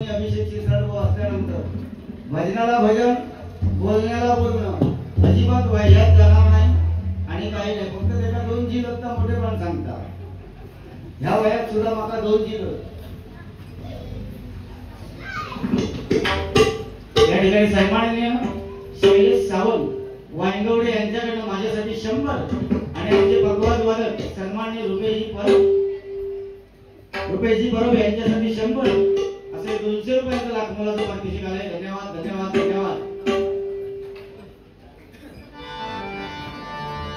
अभिषेकची सर्व असल्यानंतर भजनाला भजन, बोलण्याला बोलणं अजिबात वाह्यात जाणार नाही आणि काही नाही. फक्त त्याला 2 जी दत्ता मोठेपण सांगतात. ह्या वयात सुद्धा माका 2 जी या ठिकाणी सन्माननीय शैलेश सावंत वांगवडे यांच्याकडनं माझ्यासाठी 100 आणि आमचे भगवत वादक सन्माननीय रुपेशजी परब यांच्यासाठी 100 असे 200 रुपयांचा लाख मोलाचा पारितोषिक आले. धन्यवाद धन्यवाद धन्यवाद.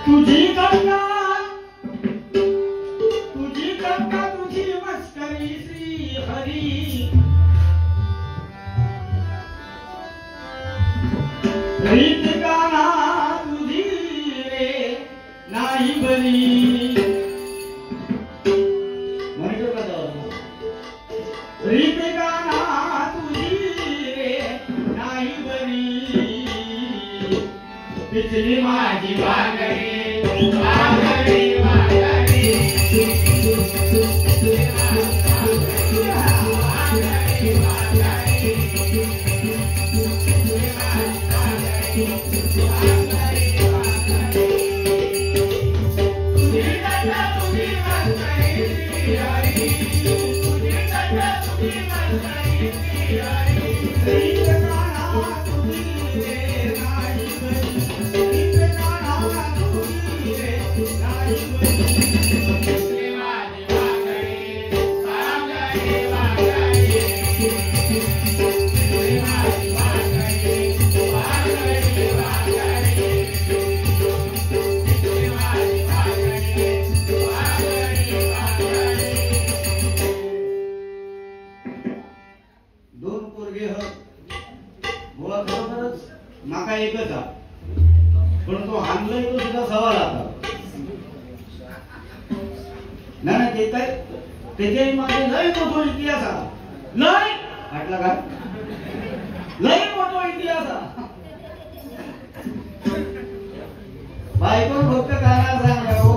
तुझी गंगा तुझी मस्करी श्री हरी रीत गाना तुझी रे नाही बरी मॉनिटर का रीत गाना तुझी रे नाही बरी पिछली माझी वागरी वागरी वागरी माका एकच हा पण तो हानलाय तो सुद्धा सवाल आता ना ते काय त्याच्याही मागे लय मोठो इतिहास हा. लय वाटला का लय मोठो इतिहास हा. बायको फक्त गाणं सांगा हो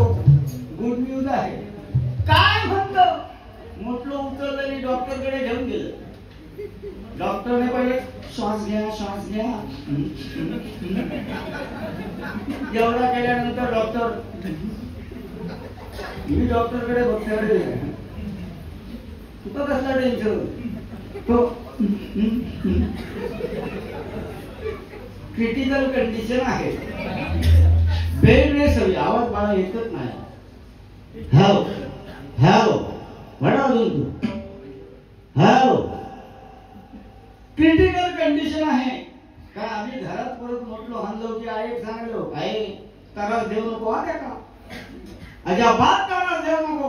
गुड न्यूज आहे काय म्हणतं म्हटलं उचललं डॉक्टरकडे घेऊन गेलं. डॉक्टरने पहिले श्वास घ्या एवढा केल्यानंतर मी डॉक्टरकडे बघते तुका कसला टेन्शन तो क्रिटिकल कंडिशन आहे बेड रेस्ट हवी. आवाज मला येतच नाही. हॅलो म्हणा अजून तू हॅलो क्रिटिकल कंडिशन आहे का आम्ही घरात परत म्हटलो हानलो की आई सांगलो आई त्रास देऊ नको हा का अजिबात त्रास देऊ नको.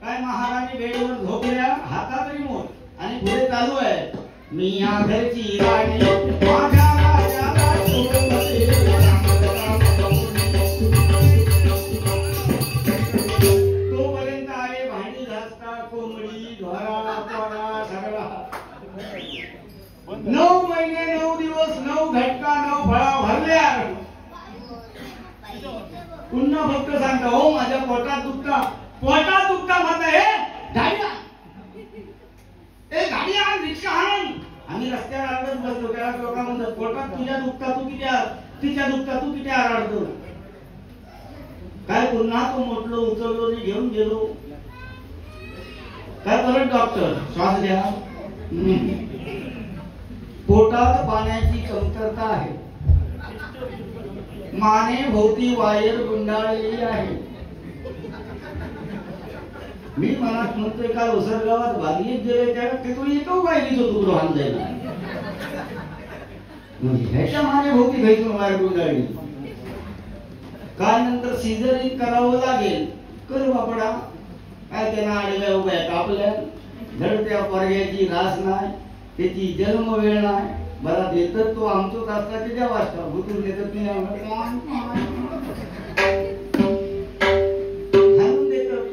काय महाराणी बेडवर झोपल्या हातात रिमोट आणि पुढे चालू आहे मी या घरची राणी माझ्या राजाला तोपर्यंत आहे भांडी घासता कोंबडी ढोरा पोळा सगळा 9 महिने 9 दिवस 9 घटका 9 फळा भरल्या. पुन्हा फक्त सांगता हो माझ्या पोटात दुखता म्हणता हे गाडी आण रिक्षा आण. आम्ही रस्त्यावर आडत बसलो त्या लोक म्हणतात पोटात तुझ्या दुखता तू किती तिच्या दुखता तू किती आरडतो काय. पुन्हा तो म्हटलो उचललो घेऊन गेलो काय परत डॉक्टर श्वास घ्या. पोटात पाण्याची कमतरता आहे. माने भोवती वायर गुंडाळलेली आहे. मी मनात म्हणतोय काल उसरगावात बागलीत गेले त्या तिथून येतो पाहिजे तो तुकडो आणलाय ह्याच्या माने भोवती घ्यायची वायर गुंडाळली. काय नंतर सिझरिंग करावं लागेल कर बापडा काय त्यांना आडव्या उभ्या कापल्या धड त्या पर्यायाची रास नाही त्याची जन्म वेळ नाही. बरा देतात तो आमचोच असता त्याच्या वाजता भुतून देतात नाही हाणून देतात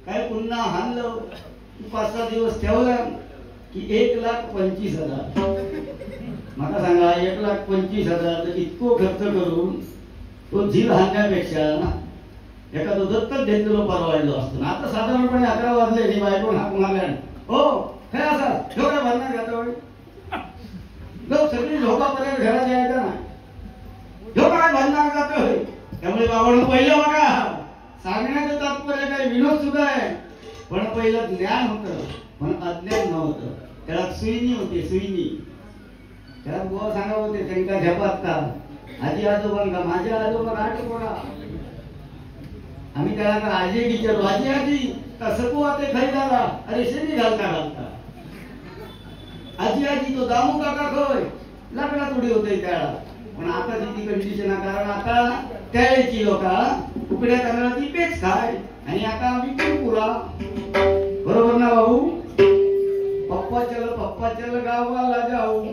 काय. पुन्हा हाणलं 5-6 दिवस ठेवलं की 1,25,000. मला सांगा 1,25,000 इतको खर्च करून तो झील हाणण्यापेक्षा एखादं दत्तक घेतलेलं परवडलं असतं. आता साधारणपणे 11 वाजले बायको हाक मारल्या हो हे असं झोका भरणार जातो लोक सगळी झोपापर्यंत घरात यायचं नाही झोका काय भरणार जातोय त्यामुळे बाबांनो पहिलं बघा सांगण्याचं तात्पर्य काय विनोद सुद्धा आहे पण पहिलं ज्ञान होतं पण अज्ञान नव्हतं त्याला सुईनी होती सुईनी त्याला बुवा सांगा होते शंका झपात का आजी आजोबांका माझ्या आजोबा राठ पोरा आम्ही त्याला आजी विचारू आजी आजी कसं को ते खाई झाला अरे शेणी घालता घालता आजी आजी तो दामू काका खोय लग्नात उडी होते त्याला पण आता ती कंडिशन आहे कारण आता त्यावेळेची लोक उकड्या तांदळाची पेच खाय आणि आता आम्ही पुरा बरोबर ना भाऊ पप्पा चल गावाला जाऊ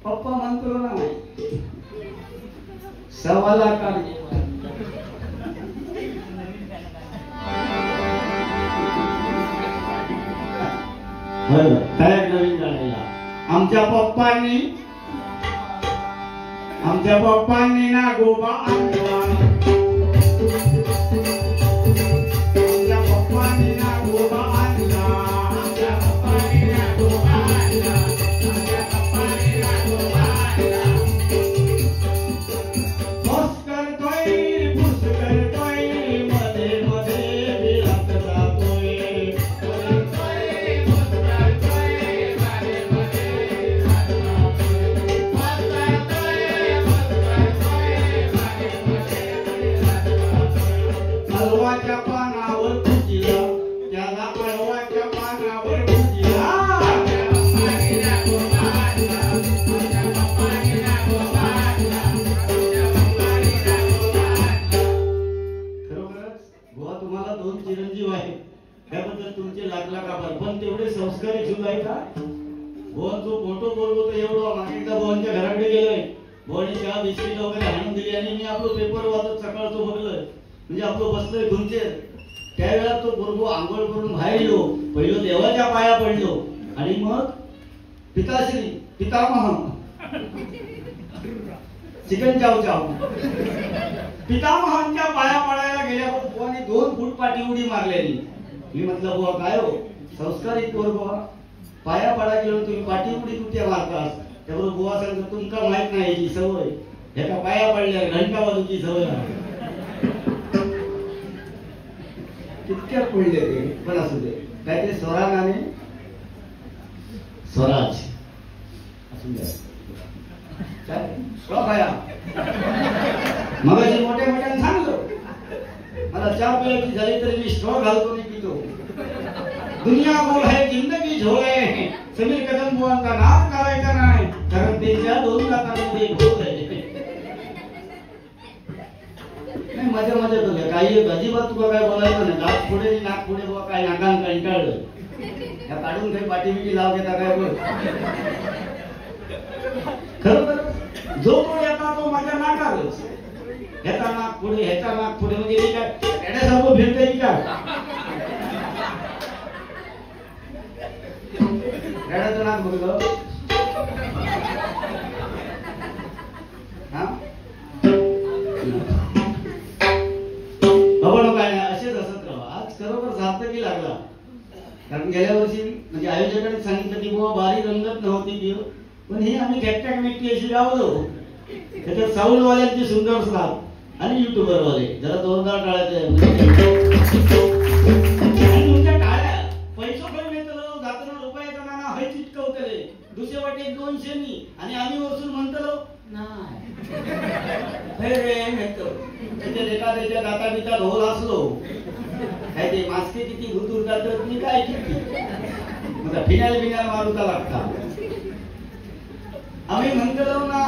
पप्पा म्हणतो ना सवाला का नवीन झालेला आमच्या पप्पांनी ना गोबा आणला आमच्या पप्पांनी ना गोबा आणला आमच्या पप्पांनी ना गोबा आणला आमच्या पप्पांनी ना गोबा आणला फुस करतोय मध्ये मध्ये बिळत जातोय अळवाच्या पानावर भुजिला त्याला अळवाच्या पानावर भुजिला खरोखरच बुवा तुम्हाला 2 चिरंजीव आहेत त्याबद्दल तुमचे लाख लाख आभार पण तेवढे संस्कारी सुद्धा आहे का बुवा जो फोटो बोलतो एवढं मागे एकदा बुवांच्या घराकडे गेलोय बुवानी चहा बिस्किट वगैरे आणून दिली आणि मी आपलं पेपर वाचत सकाळचं बघलोय म्हणजे आपलं बसलोय खुर्चीवर त्यावेळेला तो बरोबो आंघोळ करून बाहेर येलो पहिलं देवाच्या पाया पडलो आणि मग पिताश्री पितामह चिकन चाव चाव पितामहांच्या पाया पडायला गेल्यावर बुवाने 2 फूट पाठी उडी मारलेली मी म्हटलं बुवा काय हो संस्कारित पोर बुवा पाया पडा गेलो तुम्ही पाठी उडी कुठे मारतास त्याबरोबर बुवा सांगतो तुमका माहित नाही याची सवय ह्याका पाया पडल्या घंटा वाजूची सवय आहे कितक्या पडले ते पण असू दे काय ते स्वरागाने स्वराज असू द्या काय स्टॉप आया मगाशी मोठ्या मोठ्याने सांगलो मला 4 पियाची झाली तरी मी स्ट्रॉ घालतो आणि पितो दुनिया गोल है जिंदगी झोल है समीर कदम बुवांचा नाद करायचा नाही कारण त्यांच्या 2 लाखांमध्ये भूत आहे नाही मजा मजा तुला काही अजिबात तुला काय बोलायचं नाही नाक पुढे नाक पुढे बुवा काय नाकान कंटाळलं या काढून काही पाठीबिटी लाव घेता काय बोल खरोखर जो तो येता तो माझ्या नाकावरच ह्याचा नाक पुढे ह्याचा नाक पुढे म्हणजे हे काय येण्यासारखं फिरतंय की काय येण्याचं नाक बघलं हा काय असेच असत राहा आज खरोखर सार्थकी लागला कारण गेल्या वर्षी म्हणजे आयोजकांनी सांगितलं की बाबा बारी रंगत नव्हती की पण ही आम्ही घॅटॅक व्यक्ती अशी लावलो त्याच्यात साऊंड वाल्यांची सुंदर साथ आणि युट्यूबर वाले जरा जोरदार टाळायचे तुमच्या टाळ्या पैसो पण मिळतलो जाताना रुपयाचा नाना हय चिटकवतले दुसरे वाटे 200 आणि आम्ही वसूल म्हणतलो नाही रे म्हणतो त्याच्यात एखाद्याच्या दाता बिता ढोल असलो काय ते मास्के किती भूत उरतात तर तुम्ही काय किती फिनाल मारूचा लागता आम्ही म्हणतो ना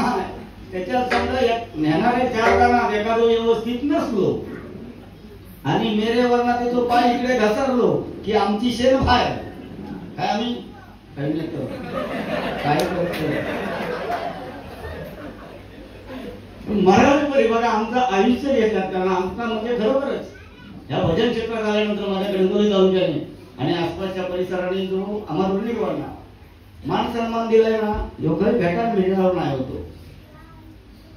त्याच्यात समजा नेणारे 4 जणात एखादं व्यवस्थित नसलो आणि मेरेवरना त्याचा पाय इकडे घसरलो की आमची शेण बाहेर काय आम्ही काय म्हणतो काय करतो मराठी बघा आमचं आयुष्य घेतात कारण आमचा म्हणजे खरोखरच ह्या भजन क्षेत्रात आल्यानंतर माझ्या गणगोली तालुक्याने आणि आसपासच्या परिसराने जो आम्हाला रुणीकरांना मान सन्मान दिलाय ना योग्य भेटायला मिळणार नाही होतो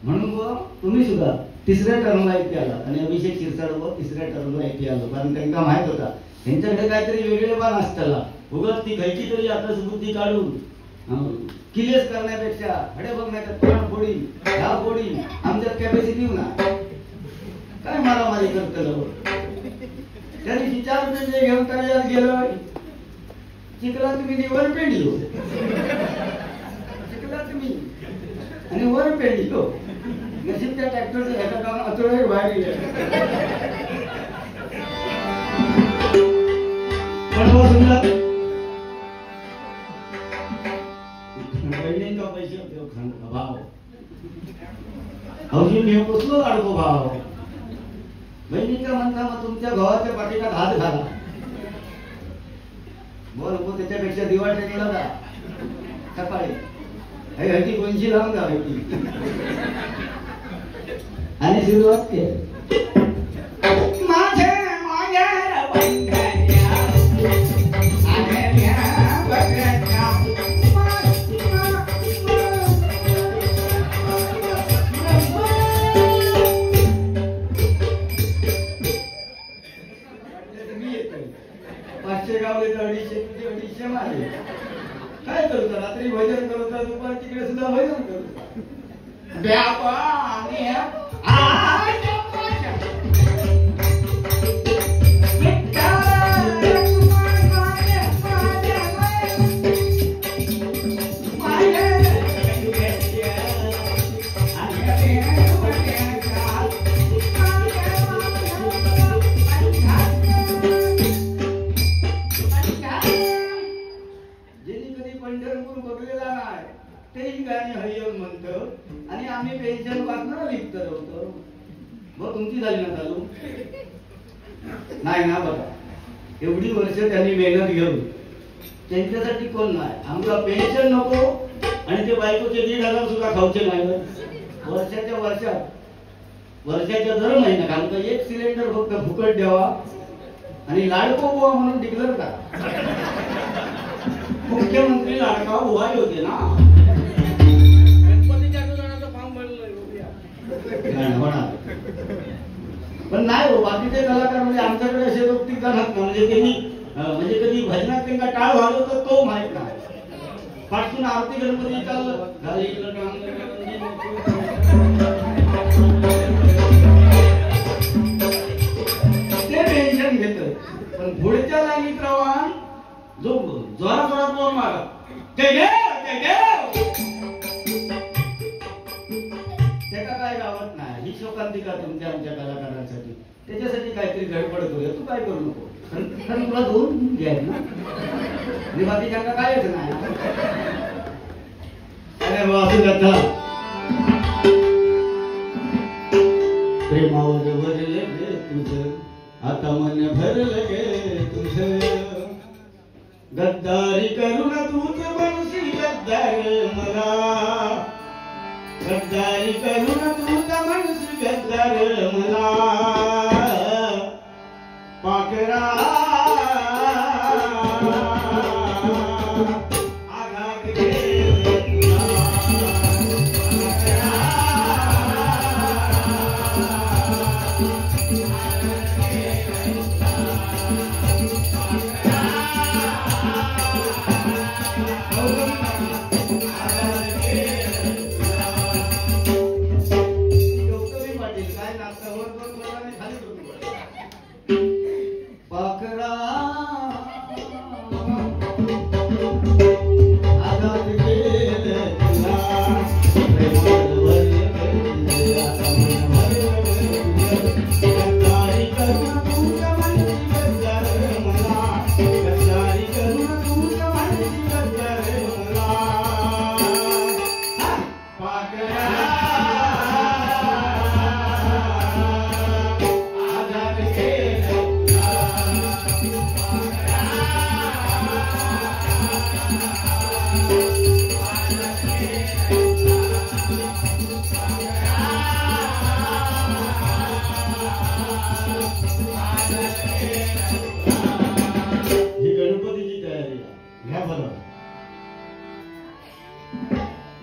म्हणून तुम्ही सुद्धा 3ऱ्या टर्मला इथे आला आणि अभिषेक शिरसाट 3ऱ्या टर्मला इथे आलो कारण त्यांना माहित होता त्यांच्याकडे काहीतरी वेगळे बाण असताला उगाच ती घ्यायची तरी आता बुद्धी काढून किलेस करण्यापेक्षा हडे बघण्याच्या तोंड फोडी ह्या फोडी आमच्यात कॅपॅसिटी ना काय मारामारी करतलं. त्या दिवशी 4 पेंडे घेऊन तळ्यात गेलो. चिखला तुम्ही वर पेंडलो चिखला तुम्ही आणि वर पेंडलो. नशीब त्या ट्रॅक्टरचं ह्याचं काम अतुळ बाहेर गेलं. बहिणींचा पैसे भाव अजून मी कसलो लाडको भाव. बहिणींचा म्हणता मग तुमच्या गव्हाच्या पाठीला हात घाला. बोल नको त्याच्यापेक्षा दिवाळ टेकला जा सकाळी ह्याची कोणशी लावून जा आणि सुरुवात केली. काय करतो रात्री भजन करतो दुपार तिकडे सुद्धा भजन करतो. आणि आम्ही पेन्शन वाचणार लिखत होतो. मग तुमची झाली ना चालू नाही ना. बघा एवढी वर्ष त्यांनी मेहनत घेऊन त्यांच्यासाठी कोण नाही. आमचा पेन्शन नको आणि ते बायकोचे 1,500 सुद्धा खाऊचे नाही. वर्षाच्या दर महिन्यात आमचा 1 सिलेंडर फक्त फुकट द्यावा आणि लाडको बुवा म्हणून डिक्लेअर करा. मुख्यमंत्री लाडका बुवा होते ना. पण नाही हो बाकीचे कलाकार म्हणजे आमच्याकडे असे लोक जाणत म्हणजे त्यांनी म्हणजे कधी भजनात त्यांना टाळ घालतो तर तो माहित नाही. पाठून आरती गणपती चाललं ते टेन्शन घेत. पण पुढच्या लाईनीत राहा जो जोरात बोल मारा त्याला काय गावत नाही. ही शोकांतिका तुमच्या आमच्या कलाकारांसाठी. त्याच्यासाठी काहीतरी गडबड करूया. तू काय करू नको कारण तुला 2 घ्याय ना आणि बाकीच्यांना कायच नाही. अरे वासू कथा प्रेमावर भरले गे तुझं आता मन भरलं गे तुझं. गद्दारी करून तूच बनशी गद्दार मला. गद्दारी करून तुझा मनसी गद्दार मला. पाकरा आघात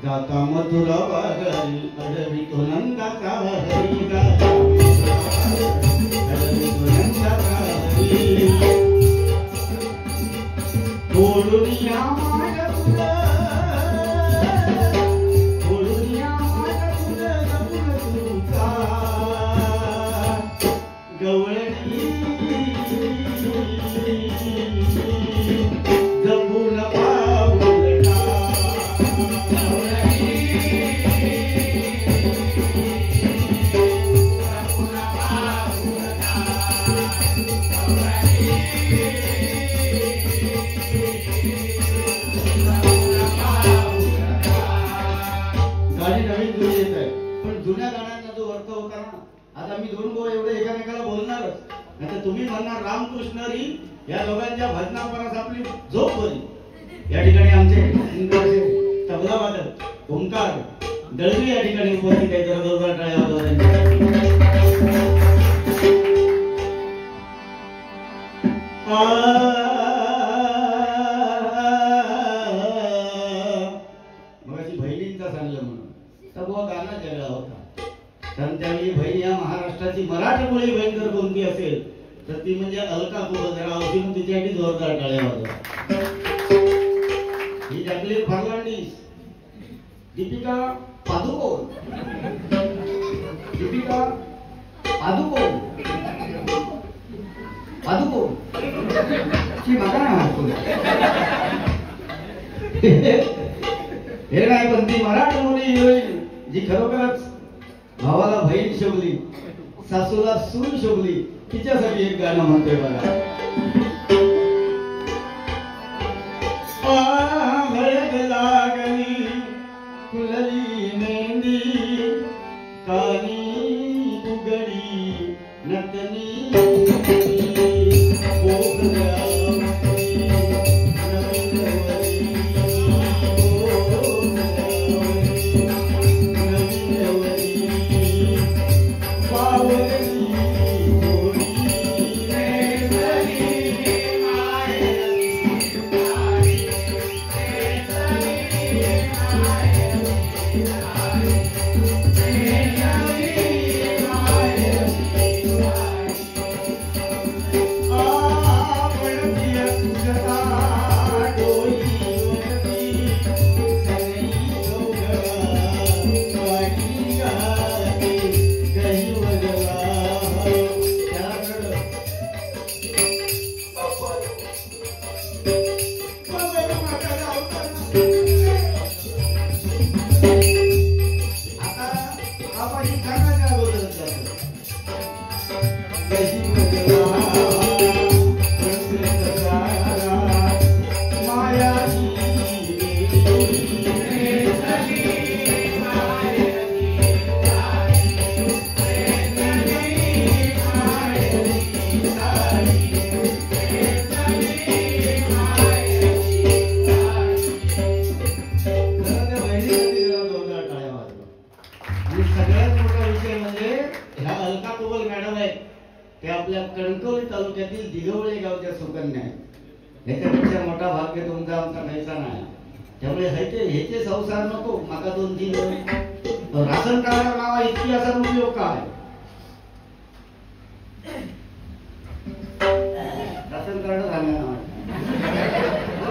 जाता मथुरा बाजारी अडवी तो नंदाचा हरी. सोडून या माझ्या तुला सोडून या माझ्या तुला जपून तुझा गवळणी जपून पाऊलटा गाणी नवीन जुनी येत आहे पण जुन्या गाण्यांना जो अर्थ होता ना आता मी दोन बोल एवढे एकामेकाला बोलणारच नाही तुम्ही म्हणणार रामकृष्ण हरी या दोघांच्या भजनापरास आपली झोप बरी या ठिकाणी आमचे तबला वादक ओंकार दळवी या ठिकाणी उपस्थित आहे जरा जोरदार टाळ्या वाजवा मगाशी बहिणींचा सांगलं म्हणून तर बुवा गाणं जगला होता कारण त्यावेळी बहीण या महाराष्ट्राची मराठमोळी बहीण जर कोणती असेल तर ती म्हणजे अलका कुलकर्णी होती म्हणून तिच्यासाठी जोरदार टाळ्या वाजवा ही जॅकलिन फर्नांडिस दीपिका पादुकोण दीपिका पादुकोण पादुकोण ची बघा ना हे नाही पण ती मराठमोळी हिरोईन जी खरोखरच भावाला बहीण शोभली सासूला सून शोभली तिच्यासाठी एक गाणं म्हणतोय बघा हळद लागली फुलली मेंदी कानी उघडी नतनी ह्याच्यापेक्षा मोठा भाग्य तुमचा आमचा खायचा नाही त्यामुळे ह्याचे संसार नको माका 2-3 राशन कार्ड नावा इतिहासाचा उपयोग काय राशन कार्ड झालं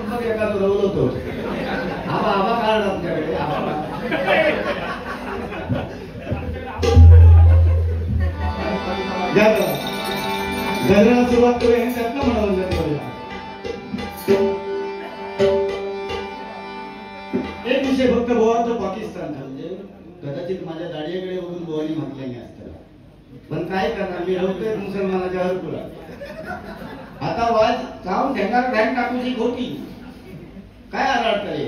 मग एका रवलं होतो आबा आबा कार्ड आमच्याकडे गजराला सुरुवात करूया हे त्यातनं म्हणावं एक विषय फक्त बोवा तो पाकिस्तान म्हणजे कदाचित माझ्या दाढीकडे बघून बोवानी म्हटल्याने असतं पण काय करणार मी रवतोय मुसलमानाच्या हरकुला आता वाज जाऊन ढेंगार ढँग टाकूची खोटी काय आराड करे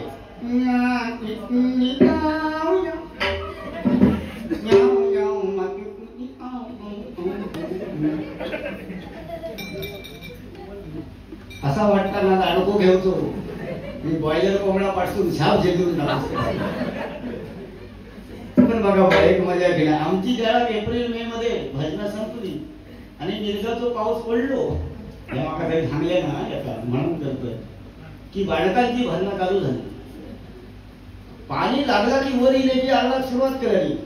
असा वाटता ना अडको घेवतो मी बॉयलर कोंबडा पाठवून साप झेलून पण बघा एक मजा केला आमची ज्याला एप्रिल मे मध्ये भजना संपली आणि निर्गाचो पाऊस पडलो तेव्हा काही थांबले ना याचा म्हणून करतोय की बाळकांची भजना चालू झाली पाणी लागला की वर येईल की आला सुरुवात करायची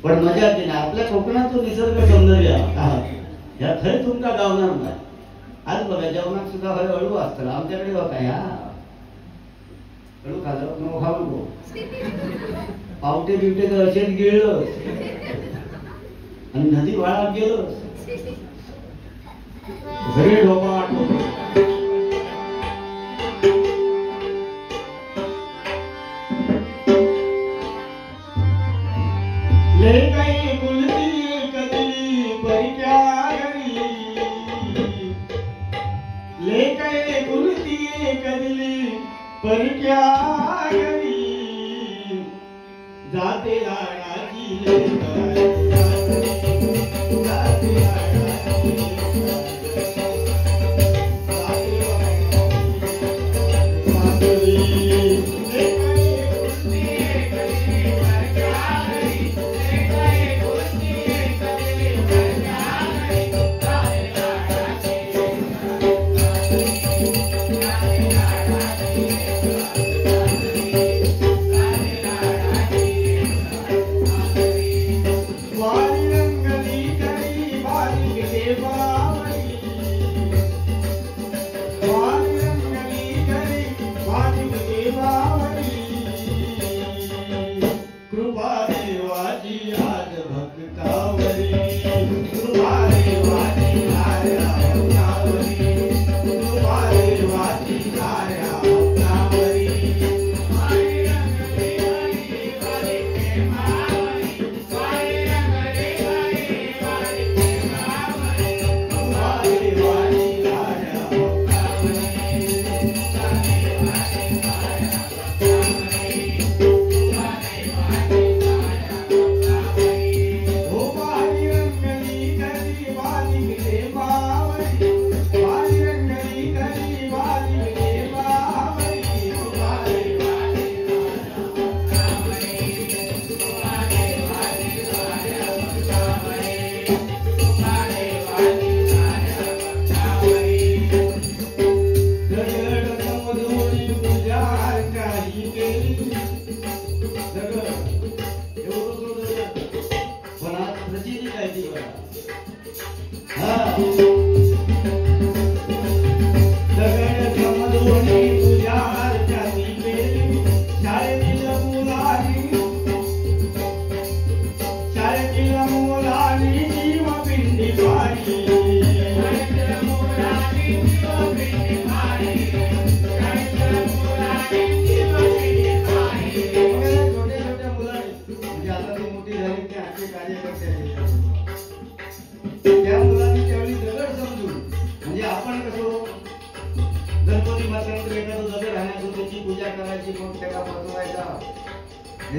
पण मजा केली. आपल्या कोकणात तो निसर्ग सौंदर्य ह्या खरं तुमका गावणार नाही. आज बघा जेवणात सुद्धा अळू असतं. आमच्याकडे बघा ह्या अळू खाल्लं नको खाऊ नको. पावटे बिवटे तर असेच गिळलं आणि नदी वाळात गेलं घरी ढोबा वाटतो. ले गई गुलती कदली परिक्या घरी, ले गई गुलती कदली परिक्या घरी, जाते लाडाची जाते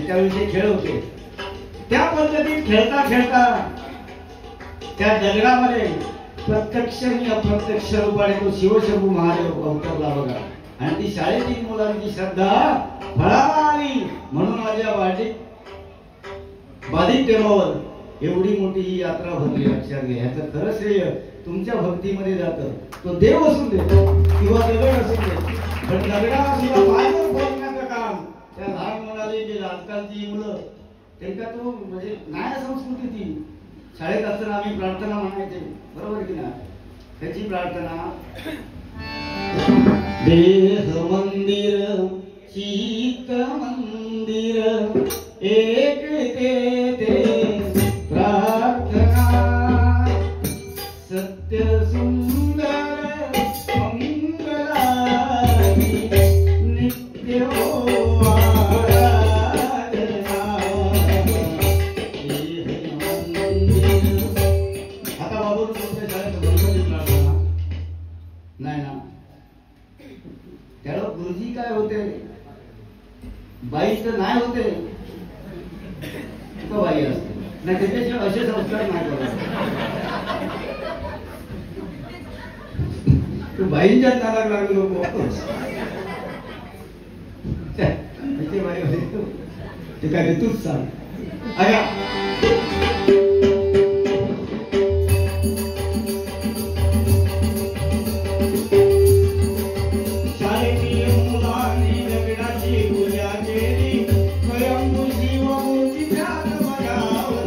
त्याविषयी खेळ होते. त्या पद्धतीत खेळता खेळता त्या दगडामध्ये प्रत्यक्ष आणि अप्रत्यक्ष रूपाने तो शिवशंभू महादेव अवतरला बघा. आणि ती शाळेतील मुलांची श्रद्धा फळाला आली म्हणून माझ्या बाधित टेमावर एवढी मोठी ही यात्रा भरली. लक्षात घ्या, याचं खरं श्रेय तुमच्या भक्तीमध्ये जातं. तो देव असून दे किंवा दगड असून दे, पण दगडाला सुद्धा पायावर फोडण्याचं काम त्या लहान मुलाले जे आजकालची मुलं त्यांना तो म्हणजे नाही संस्कृती ती. शाळेत असताना आम्ही प्रार्थना म्हणायचे, बरोबर की नाही? त्याची प्रार्थना देह मंदिर चित्त मंदिर एक ते प्रार्थना सत्य सुंदर मंगलानी नित्य नाही ना. त्याला गुरुजी काय होते, बाई तर नाही होते, तो बाई असते नाही. त्याच्याशिवाय असे संस्कार नाही करत. तू बाईंच्या नादाला लागलो नको. बाई होते ते काय तूच सांग. पूजा केली स्वयंभू शिव मूर्ती ध्यान बघाव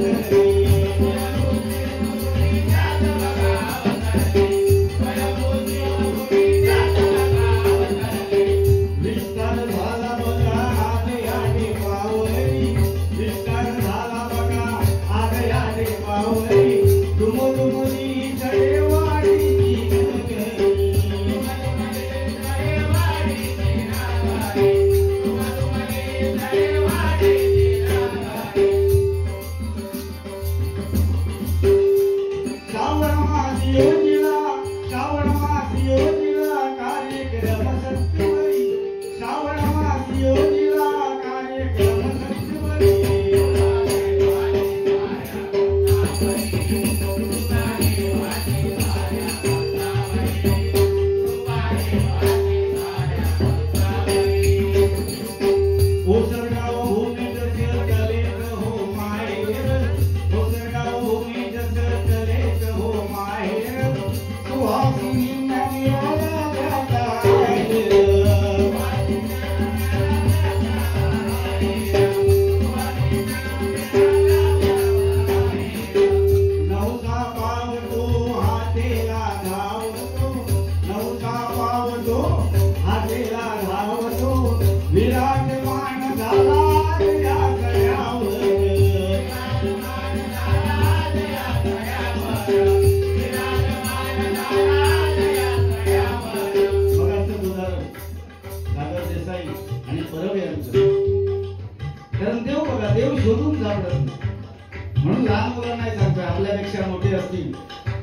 म्हणून लहान मुलांना सांगतोय आपल्यापेक्षा मोठे असतील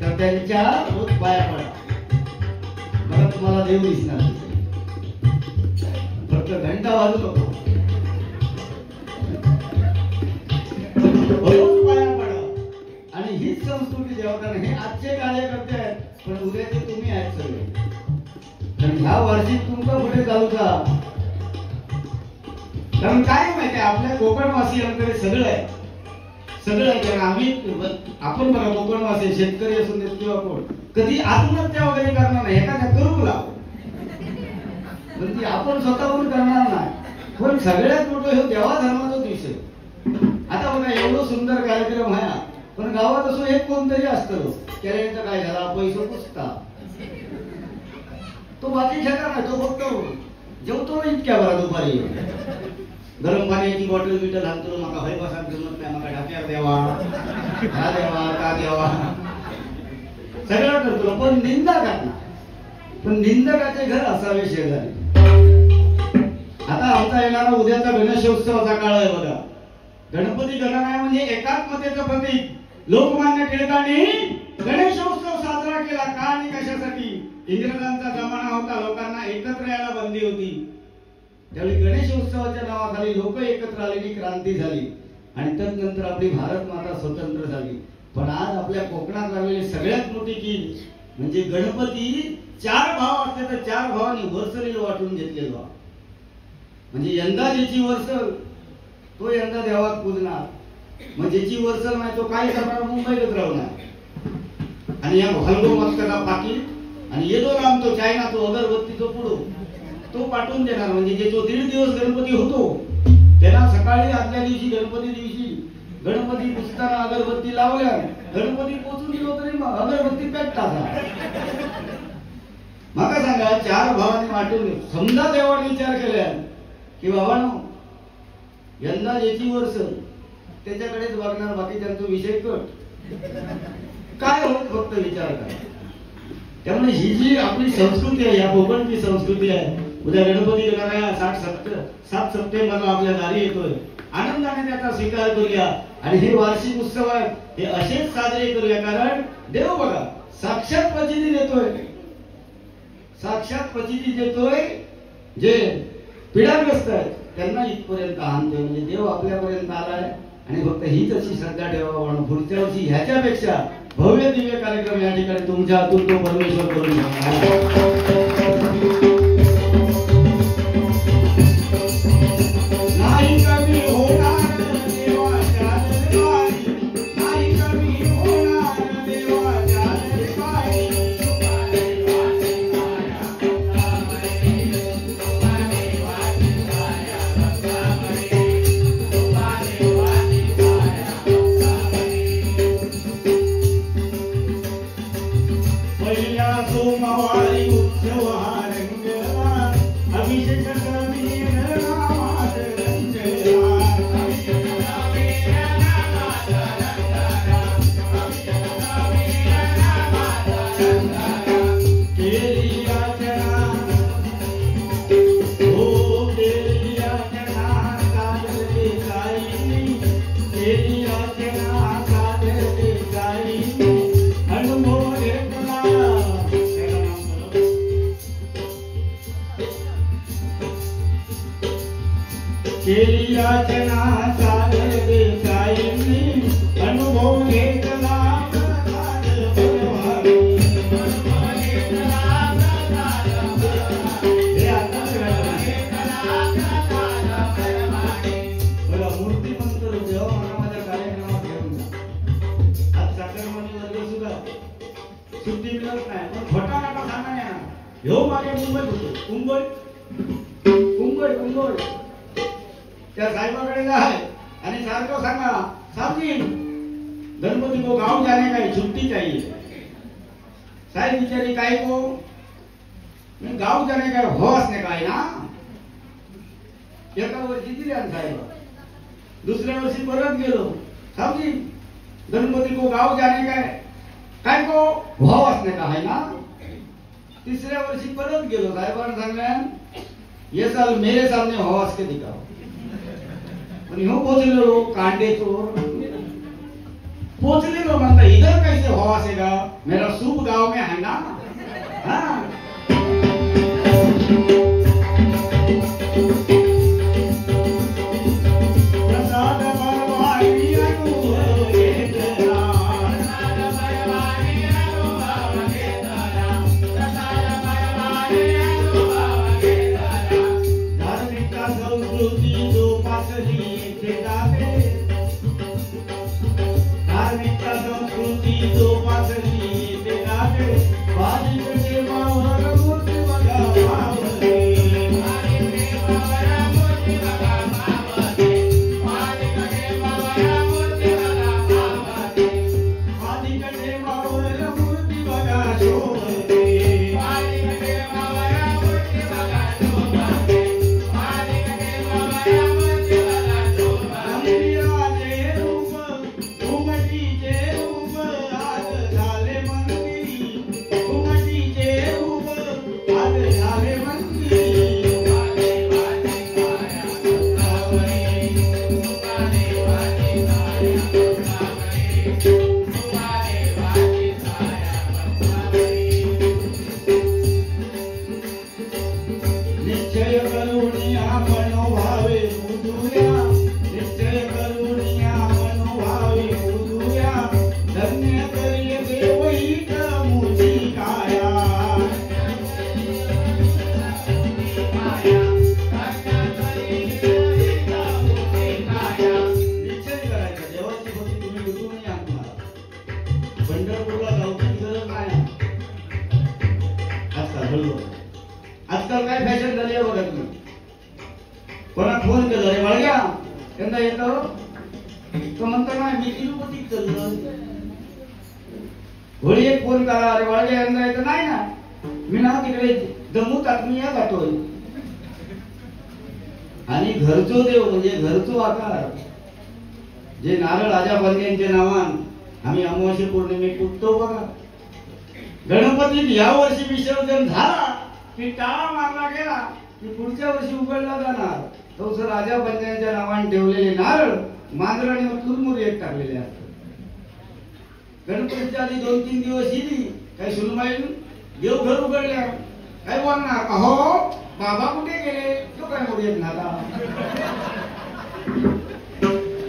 तर त्यांच्या रोज पाया पडा, मला तुम्हाला देव दिसणार. फक्त घंटा वाजू नको, पाया पडा. आणि हीच संस्कृती देवताना हे आजचे कार्यकर्ते आहेत, पण उद्याचे तुम्ही आहेत सगळे. तर ह्या वार्षिक तुमचा पुढे चालूचा. कारण काय माहिती आपल्या कोकणवासियांकडे सगळं आहे, सगळं आहे. कारण आपण बघा कोकणवासी शेतकरी असून देत किंवा कोण कधी आत्महत्या वगैरे करणार नाही, एखाद्या करू लाव, पण ती आपण स्वतःहून करणार नाही. पण सगळ्यात मोठं हे देवा धर्माचाच विषय. आता बघा एवढं सुंदर कार्यक्रम आहे, पण गावात असो एक कोणतरी असतं, त्याला काय झाला पैसे पुसता तो बाकी ठेका नाही, तो फक्त जेवतो इतक्या बरा दुपारी गरम पाण्याची बॉटल बिटल आणतो, माका हय बसा जमत नाही, माका ढाक्यावर द्यावा, हा द्यावा, का द्यावा, सगळं करतो. पण निंदा करणार, पण निंदकाचे घर असावे शेजारी. आता आमचा येणारा उद्याचा गणेशोत्सवाचा काळ आहे बघा. गणपती गणराय म्हणजे एकात्मतेचं प्रतीक. लोकमान्य टिळकांनी गणेशोत्सव साजरा केला का आणि कशासाठी? इंग्रजांचा जमाना होता, लोकांना एकत्र यायला बंदी होती. त्यावेळी गणेशोत्सवाच्या नावाखाली लोक एकत्र आलेली क्रांती झाली आणि तदनंतर आपली भारत माता स्वतंत्र झाली. पण आज आपल्या कोकणात लागलेली सगळ्यात मोठी कीड म्हणजे गणपती. 4 भाव असते तर 4 भावांनी वरसरील वाटून घेतलेला. म्हणजे यंदा ज्याची वरसल तो यंदा देवात पूजणार, मग ज्याची वरसल नाही तो काय करणार? मुंबईत राहणार. आणि या हलगो मस्कदा पाकिट आणि येतो लांब तो चायना, तो अगरबत्ती तो पुढो तो पाठवून देणार. म्हणजे जे तो 1.5 दिवस गणपती होतो त्याला सकाळी आदल्या दिवशी गणपती दिवशी गणपती पुसताना अगरबत्ती लावल्या, गणपती पोचून दिलो तरी मग अगरबत्ती पेटतात. मका सांगा 4 भावांनी वाटून समजा देवाने विचार केला की बाबांनो यंदा ज्याची वरसल त्याच्याकडेच बघणार, बाकी त्यांचा विषय कट काय होत फक्त विचार करा. त्यामुळे ही जी आपली संस्कृती आहे, या कोकणची संस्कृती आहे. उद्या गणपती येणार आहे 7 सप्टेंबरला आपल्या दारी येतोय. आनंदाने त्याचा स्वीकार करूया आणि हे वार्षिक उत्सव आहे हे असेच साजरे करूया. कारण देव बघा साक्षात प्रचिती देतोय, साक्षात प्रचिती देतोय. जे पीडाग्रस्त आहेत त्यांना इथपर्यंत आणतोय. म्हणजे देव आपल्यापर्यंत आलाय आणि फक्त हीच अशी श्रद्धा ठेवा. म्हणून पुढच्या वर्षी ह्याच्यापेक्षा भव्य दिव्य कार्यक्रम या ठिकाणी तुमच्या हातून तो परमेश्वर करून नाही कमी होणार देवाच्या दरबारी, नाही कमी होणार देवाच्या दरबारी. ह्यो मागे मुंबईत होतो. मुंबई त्या साहेबाकडे जाय आणि सारखं सांगा, साहबजी गणपति को गांव जाने का छुट्टी चाहिए. साहेब बिचारी काय को गाव जाने का हो असणे काय ना. एका वर्षी दिली आणि साहेब दुसऱ्या वर्षी परत गेलो. साहबजी गणपति को गाव जाने का काय को हो असणे का है ना. तिसऱ्या वर्षी परत गेलो. साहेबांनी सांगले ये साल मेरे सामने हो असके दिखाओ. पण ह्यो पोचलेलो कांडे चोर पोचलेलो म्हणता इधर कैसे हो असेगा, मेरा शुभ गांव में है ना. हाँ आजकाल काय फॅशन झाली आहे बघा तुम्ही. कोणा फोन केला रे बाळग्या त्यांना येतो तो म्हणतो ना मी तिरुपतीत चाललो. होळी एक फोन करा अरे बाळग्या यांना येतं नाही ना मी ना तिकडे जम्मू तात्मिया जातोय. आणि घरचो देव म्हणजे घरचो आकार जे नारळ राजा बंद्यांच्या नावान आम्ही अमावास्या पौर्णिमेक उठतो बघा. गणपतीत या वर्षी विसर्जन झाला की टाळा मारला गेला की पुढच्या वर्षी उघडला जाणार. तो राजा बंद्यांच्या नावाने ठेवलेले नारळ मांजराने उचलून मुरीत टाकलेले असतात. गणपतीच्या आधी 2-3 दिवस येली काय सुनबाई देव घर उघडल्या काय बोलणार अहो बाबा कुठे गेले तो काय मुरीत नाता.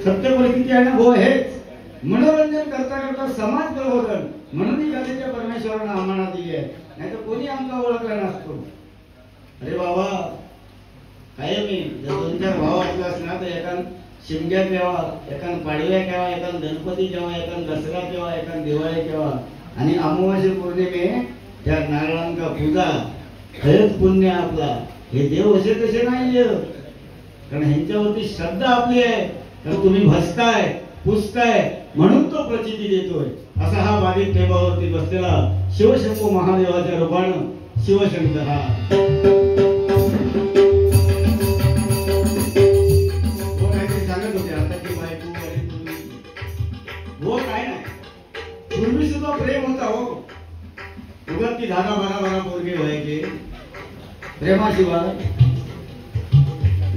सत्य परिस्थिती आहे ना हो. हेच मनोरंजन करता करता समाज प्रबोधन म्हणून ही कलेच्या परमेश्वरानं आम्हाला दिली आहे. नाही तर कोणी आमचा ओळखला नसतो. अरे बाबा काय मी जर 2-4 भाव असला असणार तर एकान शिमग्या केव्हा, एकान पाडव्या केव्हा, एकान गणपती केव्हा, एकान दसरा केव्हा, एकान दिवाळी केव्हा. आणि अमावास्या पौर्णिमे त्या नारळांका पूजा खरंच पुण्य आपला. हे देव असे तसे नाहीये कारण ह्यांच्यावरती श्रद्धा आपली आहे. तर तुम्ही भजताय पुजताय म्हणून तो प्रचिती देतोय. असा हा बाधित टेबावरती बसलेला शिवशंभू महादेवाच्या रूपानं शिवशंकर हा सांगत होते. आता ती बायको हो काय नाही पूर्वी सुद्धा प्रेम होता हो. उगत ती 10-12 पोरगे व्हायचे प्रेमाशिवाय.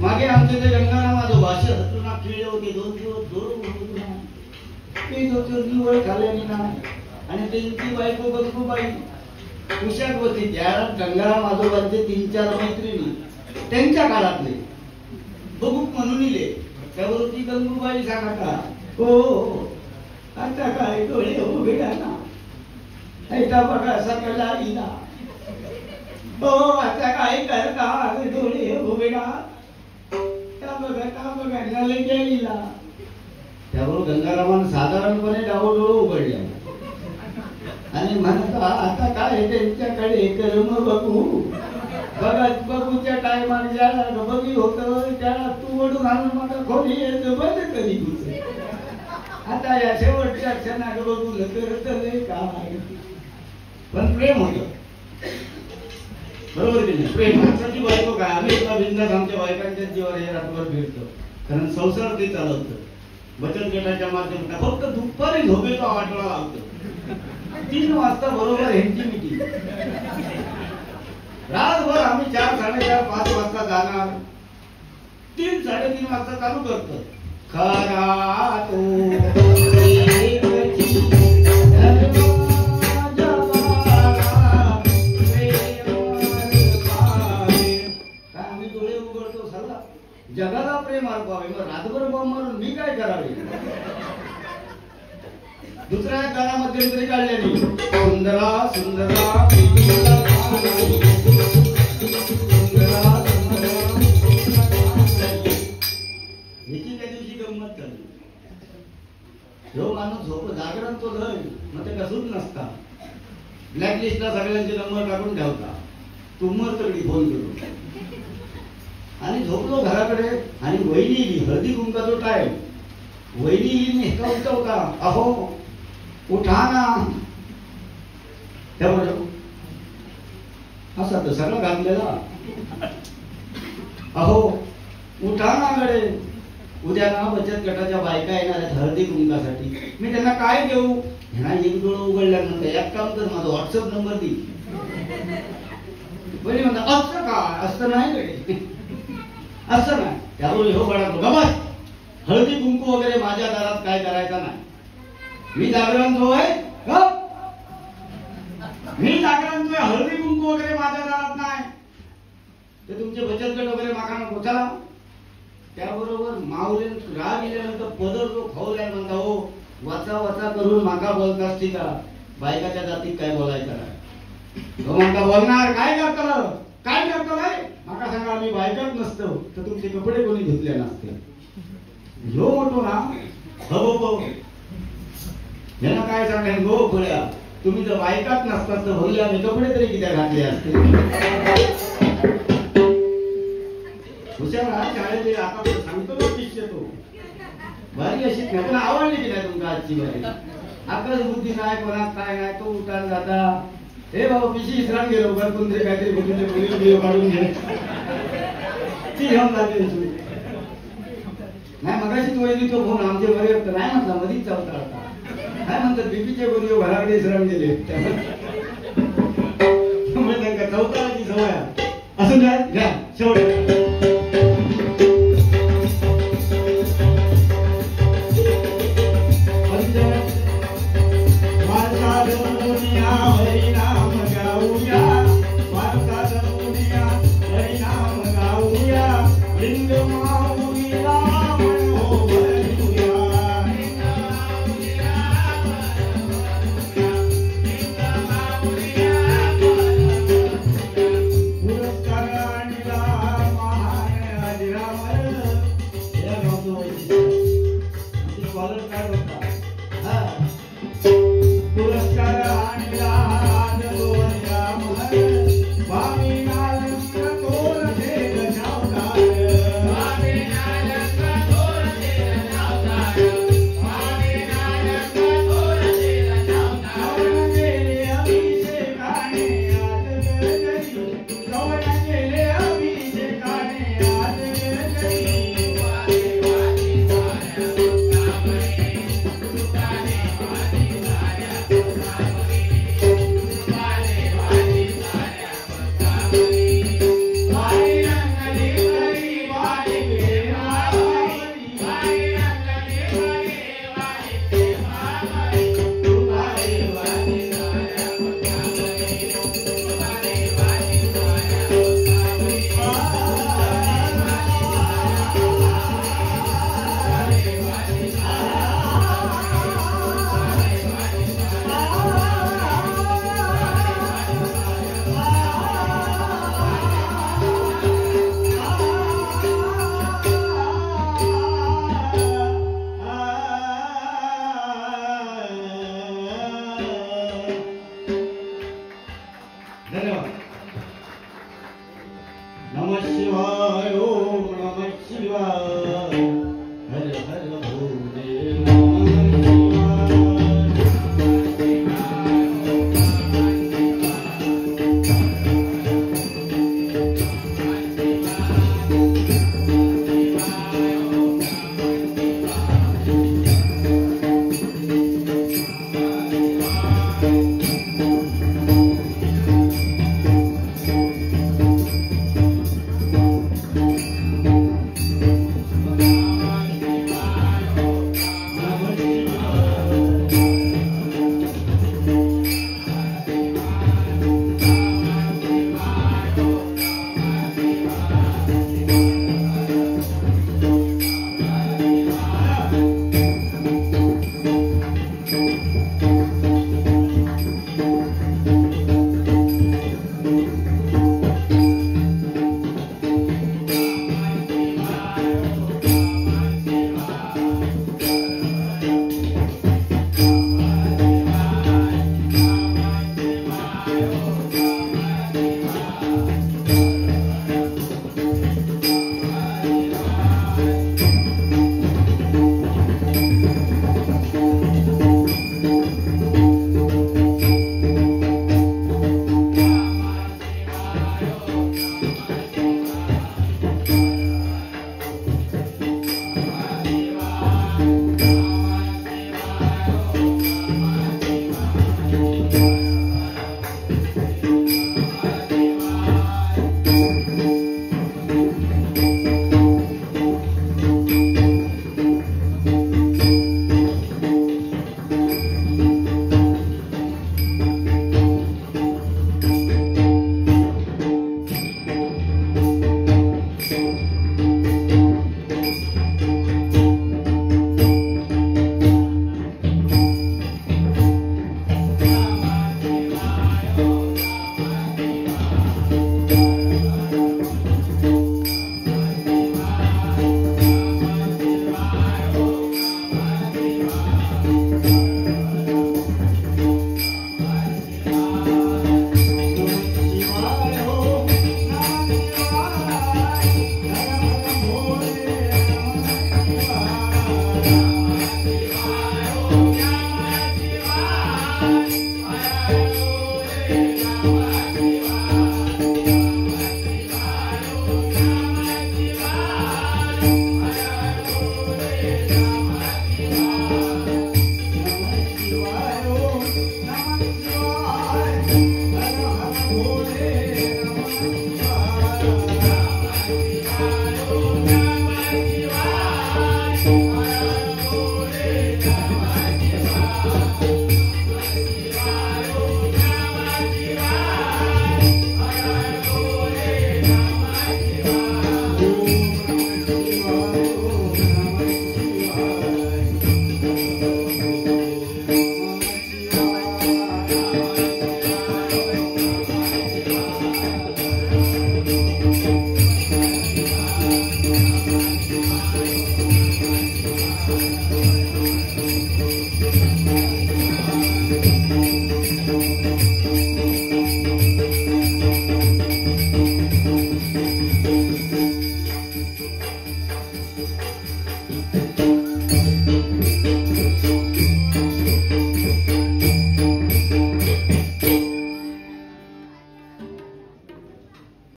मागे आमचे ते गंगाराम माझं भाषण हतून खेळले होते 2 दिवस जोर ते निवळ खाल्ल्याने ना. आणि त्यांची बायको गंगूबाई कुशात होती. त्या गंगाराम आजोबांचे 3-4 मैत्रिणी त्यांच्या काळातले बघू म्हणून इले. त्यावरती गंगूबाई सांगा हो आता काय डोळे उघडा ना ऐका बघा सकाळला इला हो आता काय करता डोळे उघडा का बघा गेला. त्याबरोबर गंगारामानं साधारणपणे डावडोळ उघडल्या आणि आणि म्हणता आता काय त्यांच्याकडे कर्म बघू बघूच्या टायमाला ज्याला बघी होत त्याला तू ओढून आणून मला खोली येत बंद करी तुझ आता या शेवटच्या क्षणाला बघू करत काय पण प्रेम होत बरोबर की नाही. प्रेम माणसाची बायको काय आम्ही एका बिंदास आमच्या बायकांच्या जीवावर हे रात्रभर फिरतो कारण संसार ते चालवतं. बचत गटाच्या माध्यमातून फक्त दुपारी झोपेचा वाटला लावतो 3 वाजता बरोबर ह्यांची मिटिंग रातभर आम्ही 4, 4:30, 5 वाजता जाणार 3, 3:30 वाजता चालू करतो. खरा तो जगाला प्रेम अर्पावे मग रातभर बॉम्ब मारून मी काय करावे. दुसऱ्या गाणा मध्यंतरी काढलेली सुंदरा सुंदरा ह्याची त्या दिवशी गंमत झाली. जो माणूस झोप जागरण तो धर मग ते कसूच नसता. ब्लॅकलिस्टला सगळ्यांचे नंबर टाकून ठेवता. तुमर तरी फोन करून आणि झोपलो घराकडे आणि वहिनी हळदी कुंकाचा टाइम वहिनी हेका उठवता अहो उठा ना त्याबरोबर असा तर सगळं घातलेला अहो उठा ना गडे उद्या ना बचत गटाच्या बायका येणार आहेत हळदी कुंकासाठी मी त्यांना काय देऊ ह्यांना एक डोळं उघडल्यानंतर एक काम कर माझा व्हॉट्सअप नंबर दे. बरी म्हणता असं काय असं नाही गडे असं नाही त्यामुळे हो बडा गमत हळदी कुंकू वगैरे माझ्या दारात काय करायचा नाही. मी जागरण जो आहे मी जागरण जो आहे हळदी कुंकू वगैरे माझ्या दारात नाही. ते तुमचे बचत गट वगैरे मागाना पोचाला त्याबरोबर माऊली राग गेल्यानंतर पदर जो खवलाय म्हणता हो वाचा वाचा करून मागा बोलतास ठीक का बायकाच्या जातीत काय बोलायचं नाही. तो म्हणता बोलणार काय करतो काय करतो काय माका सांगा आम्ही बायकाच नसतो तर तुमचे कपडे कोणी धुतले नसते. ह्यो मोठो ना हो यांना काय सांगाय गो खोल्या तुम्ही जर बायकाच नसतात तर भरले आम्ही कपडे तरी किती घातले असते. हुशार शाळेत आता सांगतो शिष्य तो भारी अशी पण आवडली की नाही तुमका आजची बारी आकाश बुद्धी नाही कोणात काय नाही तो उठायला जाता हे बाबा पिशी इसरान गेलो बर कोणतरी काहीतरी व्हिडिओ काढून घे ती घेऊन जाते नाही मगाशी वहिनी तो फोन आमचे बरे होतं नाही म्हटला मधीच चालता काय म्हणतात बीपीचे व्हिडिओ घराकडे इसरान गेले त्यामुळे त्यांना चौकाची सवय असं काय घ्या शेवट